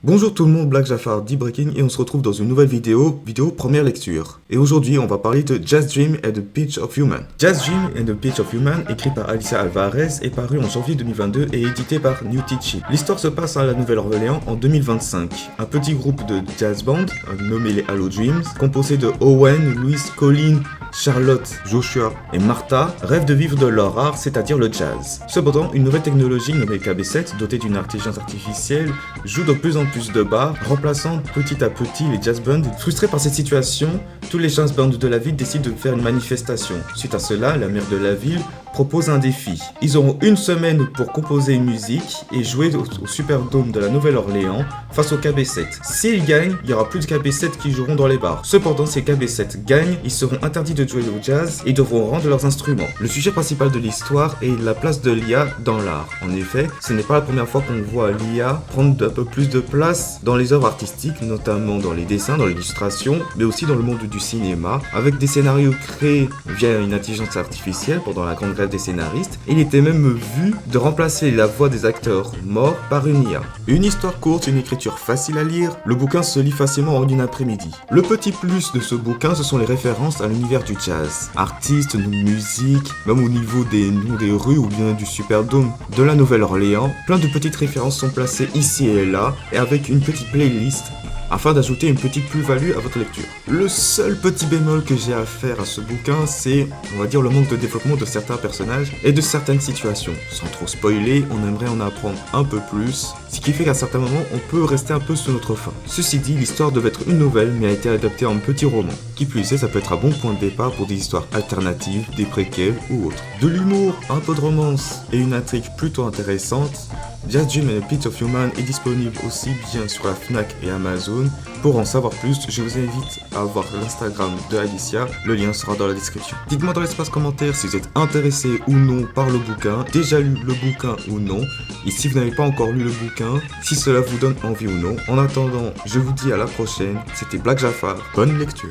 Bonjour tout le monde, Black Jafar d'e-Breaking et on se retrouve dans une nouvelle vidéo première lecture. Et aujourd'hui on va parler de Jazz Dream and the Pitch of Human. Jazz Dream and the Pitch of Human, écrit par Alicia Alvarez, est paru en janvier 2022 et édité par New Tichy. L'histoire se passe à la Nouvelle-Orléans en 2025. Un petit groupe de jazz band, nommé les Halo Dreams, composé de Owen, Louis, Colin, Charlotte, Joshua et Martha, rêvent de vivre de leur art, c'est-à-dire le jazz. Cependant, une nouvelle technologie nommée KB7, dotée d'une intelligence artificielle, joue de plus en plus de bas, remplaçant petit à petit les jazz bands. Frustrés par cette situation, tous les jazz bands de la ville décident de faire une manifestation. Suite à cela, la maire de la ville propose un défi. Ils auront une semaine pour composer une musique et jouer au Superdome de la Nouvelle-Orléans face au KB7. S'ils gagnent, il y aura plus de KB7 qui joueront dans les bars. Cependant, si KB7 gagnent, ils seront interdits de jouer au jazz et devront rendre leurs instruments. Le sujet principal de l'histoire est la place de l'IA dans l'art. En effet, ce n'est pas la première fois qu'on voit l'IA prendre un peu plus de place dans les œuvres artistiques, notamment dans les dessins, dans l'illustration, mais aussi dans le monde du cinéma, avec des scénarios créés via une intelligence artificielle pendant la grande grève des scénaristes. Il était même vu de remplacer la voix des acteurs morts par une IA. Une histoire courte, une écriture facile à lire, le bouquin se lit facilement en une après-midi. Le petit plus de ce bouquin, ce sont les références à l'univers du jazz. Artistes, musique, même au niveau des noms des rues ou bien du Superdome de la Nouvelle-Orléans, plein de petites références sont placées ici et là, et avec une petite playlist afin d'ajouter une petite plus-value à votre lecture. Le seul petit bémol que j'ai à faire à ce bouquin, c'est, on va dire, le manque de développement de certains personnages et de certaines situations. Sans trop spoiler, on aimerait en apprendre un peu plus, ce qui fait qu'à certains moments, on peut rester un peu sur notre faim. Ceci dit, l'histoire devait être une nouvelle, mais a été adaptée en petit roman. Qui plus est, ça peut être un bon point de départ pour des histoires alternatives, des préquels ou autres. De l'humour, un peu de romance et une intrigue plutôt intéressante, Jazz Dream and the Pitch of Human est disponible aussi bien sur la Fnac et Amazon. Pour en savoir plus, je vous invite à voir l'Instagram de Alicia, le lien sera dans la description. Dites-moi dans l'espace commentaire si vous êtes intéressé ou non par le bouquin, déjà lu le bouquin ou non, et si vous n'avez pas encore lu le bouquin, si cela vous donne envie ou non. En attendant, je vous dis à la prochaine, c'était Black Jafar, bonne lecture.